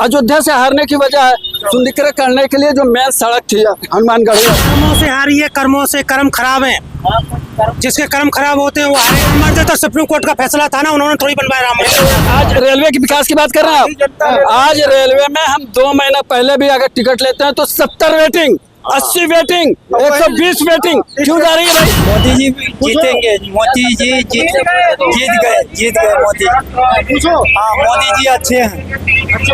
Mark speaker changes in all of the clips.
Speaker 1: अयोध्या से हारने की वजह है सुंदरीकरण करने के लिए जो मेन सड़क थी हनुमानगढ़।
Speaker 2: कर्मों से हारी है, कर्मों से कर्म खराब है। जिसके कर्म खराब होते हैं वो हारे। तो सुप्रीम कोर्ट का फैसला था ना, उन्होंने थोड़ी बनवाया राम मंदिर।
Speaker 1: आज रेलवे के विकास की बात कर रहे हैं। आज रेलवे में हम 2 महीना पहले भी अगर टिकट लेते हैं तो 70 वेटिंग, 80 वेटिंग, 120 वेटिंग क्यों जा रही है भाई?
Speaker 3: मोदी जी जीतेंगे, मोदी जी जीत गए मोदी। हाँ, मोदी जी अच्छे हैं,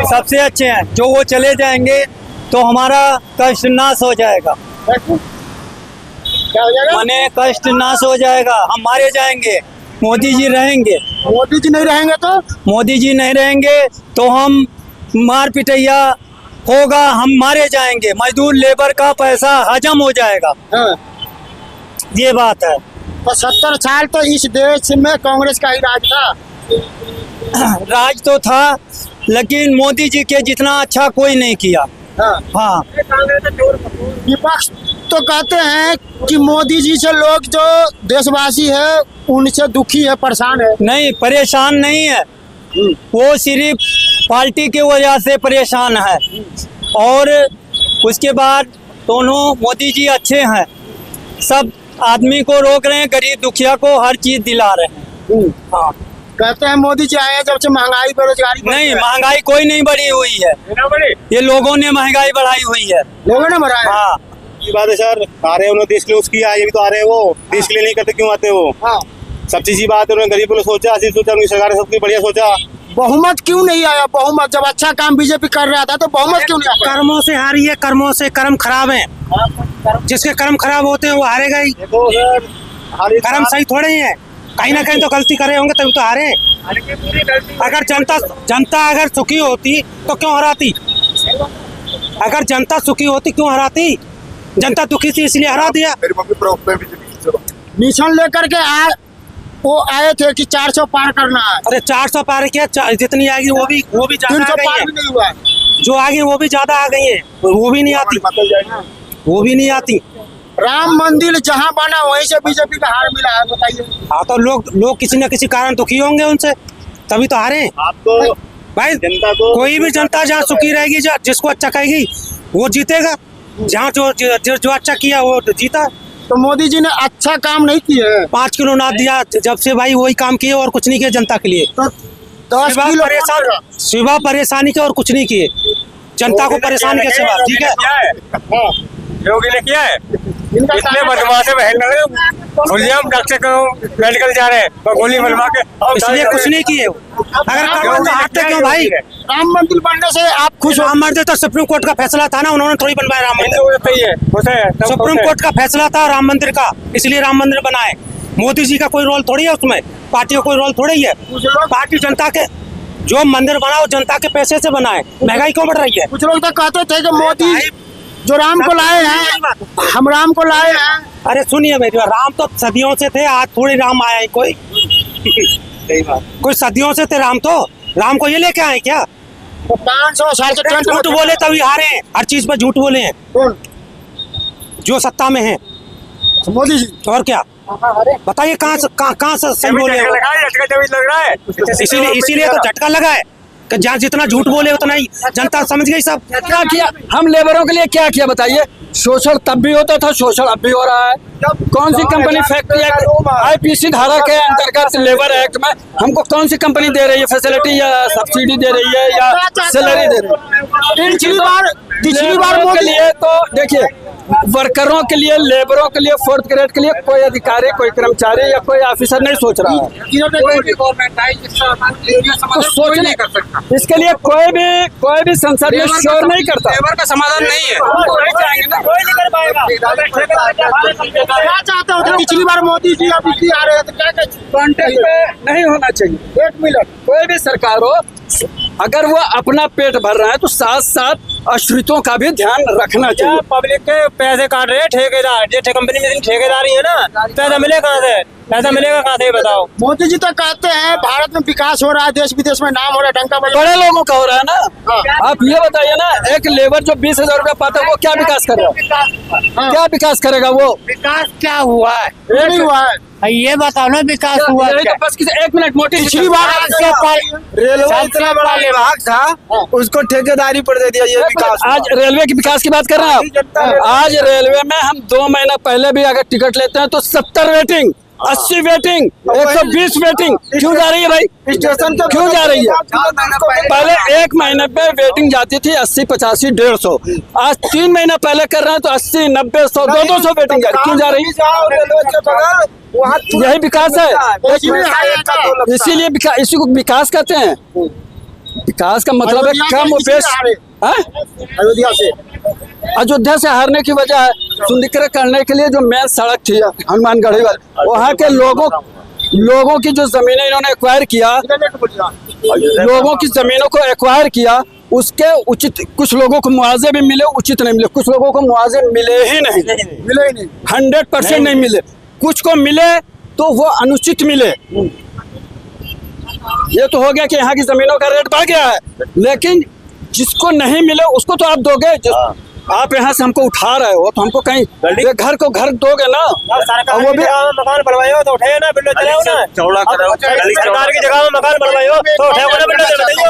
Speaker 3: सबसे अच्छे हैं। जो वो चले जाएंगे तो हमारा कष्ट नाश हो जाएगा, माने कष्ट नाश हो जाएगा। हम मारे जाएंगे, मोदी जी रहेंगे।
Speaker 4: मोदी जी नहीं रहेंगे तो
Speaker 3: मोदी जी नहीं रहेंगे तो हम मार पिटैया होगा, हम मारे जाएंगे। मजदूर लेबर का पैसा हजम हो जाएगा।
Speaker 4: हाँ।
Speaker 3: ये बात है।
Speaker 4: तो 70 साल तो इस देश में कांग्रेस का ही राज था।
Speaker 3: राज तो था, लेकिन मोदी जी के जितना अच्छा कोई नहीं किया। हाँ।
Speaker 4: विपक्ष तो कहते हैं कि मोदी जी से लोग जो देशवासी है उनसे दुखी है, परेशान है।
Speaker 3: नहीं, परेशान नहीं है, वो सिर्फ पार्टी की वजह से परेशान है। और उसके बाद दोनों मोदी जी अच्छे हैं, सब आदमी को रोक रहे हैं, गरीब दुखिया को हर चीज दिला रहे हैं। हाँ।
Speaker 4: कहते हैं मोदी जी आए हैं जब से महंगाई बेरोजगारी
Speaker 3: नहीं, महंगाई कोई नहीं बढ़ी हुई है, ये लोगों ने महंगाई बढ़ाई हुई है।
Speaker 4: लोगों ने बढ़ाया।
Speaker 3: हाँ,
Speaker 5: ये बात है सर। आ रहे हैं उन्होंने देश के लिए उसकी ये भी तो आ रहे हैं, वो देश के लिए नहीं करते क्यों आते वो?
Speaker 4: हाँ।
Speaker 5: सब चीज बात है, उन्होंने गरीबों ने सोचा, असली सोचा, उनकी सरकार ने सबकी बढ़िया सोचा।
Speaker 4: बहुमत क्यों नहीं आया? बहुमत जब अच्छा काम बीजेपी कर रहा था तो बहुमत क्यों नहीं आया?
Speaker 2: कर्मों से हारी है, कर्मों से कर्म खराब है। जिसके कर्म खराब होते हैं वो हारेगा ही। कर्म सही थोड़े ही है, कहीं ना कहीं तो गलती करे होंगे तभी तो हारे। अगर जनता अगर सुखी होती तो क्यों हराती? अगर जनता सुखी होती क्यों हराती? जनता दुखी थी इसलिए हरा दिया।
Speaker 4: मिशन लेकर के वो आए थे कि 400 पार करना है।
Speaker 2: अरे 400 पार किया, जितनी आएगी वो भी ज्यादा आ
Speaker 4: 300
Speaker 2: गई
Speaker 4: पार
Speaker 2: है।
Speaker 4: भी नहीं हुआ।
Speaker 2: जो आगे वो भी ज्यादा आ गई है, वो भी नहीं आती, वो भी नहीं आती।
Speaker 4: राम मंदिर जहाँ बना वहीं से बीजेपी का हार मिला है, बताइए।
Speaker 2: हाँ, तो लोग किसी न किसी कारण दुखी होंगे उनसे, तभी तो हारे।
Speaker 5: आपको
Speaker 2: भाई
Speaker 5: जनता को
Speaker 2: कोई भी जनता जहाँ सुखी रहेगी, जिसको अच्छा कहेगी वो जीतेगा। जहाँ जो अच्छा किया वो जीता।
Speaker 4: तो मोदी जी ने अच्छा काम नहीं किया है।
Speaker 2: 5 किलो ना दिया जब से भाई, वही काम किए और कुछ नहीं किया जनता के लिए।
Speaker 4: तो 10 किलो
Speaker 2: सिवा परेशानी के और कुछ नहीं किए, जनता को परेशान के सिवा। ठीक है,
Speaker 5: योगी ने किया है। इतने बदमाश है डॉक्टर को मेडिकल जा रहे हैं, गोली बनवा के,
Speaker 2: इसलिए कुछ नहीं किए। अगर काम तो हारते क्यों भाई?
Speaker 4: राम मंदिर बनने से आप खुश हो?
Speaker 2: राम मंदिर तो सुप्रीम कोर्ट का फैसला था ना, उन्होंने थोड़ी बनवाया राम मंदिर। सुप्रीम कोर्ट का फैसला था राम मंदिर का, इसलिए राम मंदिर बनाए। मोदी जी का कोई रोल थोड़ी है उसमें, पार्टी का कोई रोल थोड़ी है। पार्टी जनता के जो मंदिर बना वो जनता के पैसे से बनाए। महंगाई क्यों बढ़ रही है?
Speaker 4: कुछ लोग तो कहते थे कि मोदी जो राम को लाए हैं, हम राम को लाए हैं।
Speaker 2: अरे सुनिए मेरी बात, राम तो सदियों से थे, आज थोड़ी राम आया है कोई।
Speaker 5: सही बात।
Speaker 2: कोई सदियों से थे राम, तो राम को ये लेके आए क्या?
Speaker 4: तो 500 साल से
Speaker 2: झूठ बोले तभी हारे हैं, हर चीज पर झूठ बोले हैं
Speaker 4: कौन?
Speaker 2: जो सत्ता में है।
Speaker 4: मोदी जी।
Speaker 2: और क्या बताइए, कहाँ से सही बोले हैं?
Speaker 5: लग रहा है,
Speaker 2: इसीलिए तो झटका लगा है कि जहाँ जितना झूठ बोले उतना ही जनता समझ गई। सब
Speaker 1: क्या किया हम लेबरों के लिए, क्या किया बताइए? शोषण तब भी होता था, शोषण अब भी हो रहा है। कौन सी कंपनी फैक्ट्री एक्ट, IPC धारा के अंतर्गत लेबर एक्ट में हमको कौन सी कंपनी दे रही है फैसिलिटी, या सब्सिडी दे रही है, या सैलरी दे रही है?
Speaker 4: पिछली बार
Speaker 1: के लिए तो देखिए, वर्करों के लिए, लेबरों के लिए, 4th ग्रेड के लिए कोई अधिकारी, कोई कर्मचारी या कोई ऑफिसर नहीं सोच रहा है। तो सोच नहीं कर सकता, इसके लिए कोई भी संसद में शोर नहीं करता।
Speaker 6: लेबर का समाधान नहीं है,
Speaker 5: कोई नहीं कर पाएगा।
Speaker 4: क्या चाहते हो? पिछली बार मोदी जी अब इसी आ रहे हैं तो क्या
Speaker 1: कॉन्टेक्ट पे नहीं होना चाहिए।
Speaker 4: 1 मिनट।
Speaker 1: कोई भी सरकार हो, अगर वो अपना पेट भर रहा है तो साथ साथ आश्रितों का भी ध्यान रखना चाहिए।
Speaker 5: पब्लिक के पैसे काट रहे हैं ठेकेदार, जो कंपनी में ठेकेदारी है ना, पैसा मिलेगा कहाँ से? पैसा मिलेगा कहाँ से ये बताओ।
Speaker 4: मोदी जी तो कहते हैं भारत में विकास हो रहा है, देश विदेश में नाम हो रहा है, डंका बजा।
Speaker 1: बड़े लोगों का हो रहा है ना। आप ये बताइए ना, एक लेबर जो 20,000 रुपया पाता है वो क्या विकास कर रहा है? क्या विकास करेगा वो?
Speaker 2: विकास क्या हुआ है?
Speaker 4: नहीं हुआ है।
Speaker 2: ये बताओ ना विकास हुआ
Speaker 1: यही
Speaker 2: क्या?
Speaker 1: तो बस किसी 1 मिनट मोटी
Speaker 4: पिछली बार
Speaker 6: रेलवे इतना बड़ा विभाग था, उसको ठेकेदारी पर दे दिया। ये विकास
Speaker 1: आज रेलवे की विकास की बात कर रहे हैं आप। आज रेलवे में हम 2 महीना पहले भी अगर टिकट लेते हैं तो 70 वेटिंग, 80 वेटिंग, 120 वेटिंग। क्यों जा रही है भाई?
Speaker 6: स्टेशन तो
Speaker 1: क्यों जा रही है? पहले 1 महीने पे वेटिंग जाती थी 80, 85, 150। आज 3 महीना पहले कर रहे हैं तो 80, 90, 100, 200 वेटिंग जा रही। क्यों जा रही है? यही विकास है। इसीलिए इसी को विकास कहते हैं। विकास का मतलब है कम उपदेश।
Speaker 4: अयोध्या से
Speaker 1: अयोध्या से हारने की वजह है सुंदरीकरण करने के लिए जो मेन सड़क थी हनुमानगढ़ी वाली, वहाँ के लोगों की जो जमीनें इन्होंने एक्वायर किया, लोगों की जमीनों को एक्वायर किया, उसके उचित कुछ लोगों को मुआवजे भी मिले, उचित नहीं मिले। कुछ लोगों को मुआवजे मिले ही नहीं, 100% नहीं मिले। कुछ को मिले तो वो अनुचित मिले। ये तो हो गया कि यहाँ की जमीनों का रेट बढ़ गया है, लेकिन जिसको नहीं मिले उसको तो आप दोगे। आप यहाँ से हमको उठा रहे हो तो हमको कहीं घर को घर दोगे ना।
Speaker 5: सरकार वो भी मकान बनवाए हो तो उठे ना, बिल्डर चलाओ ना, चौड़ा करो। सरकार की जगह में मकान बनवाए हो तो उठे ना, बिल्डर चलाओ।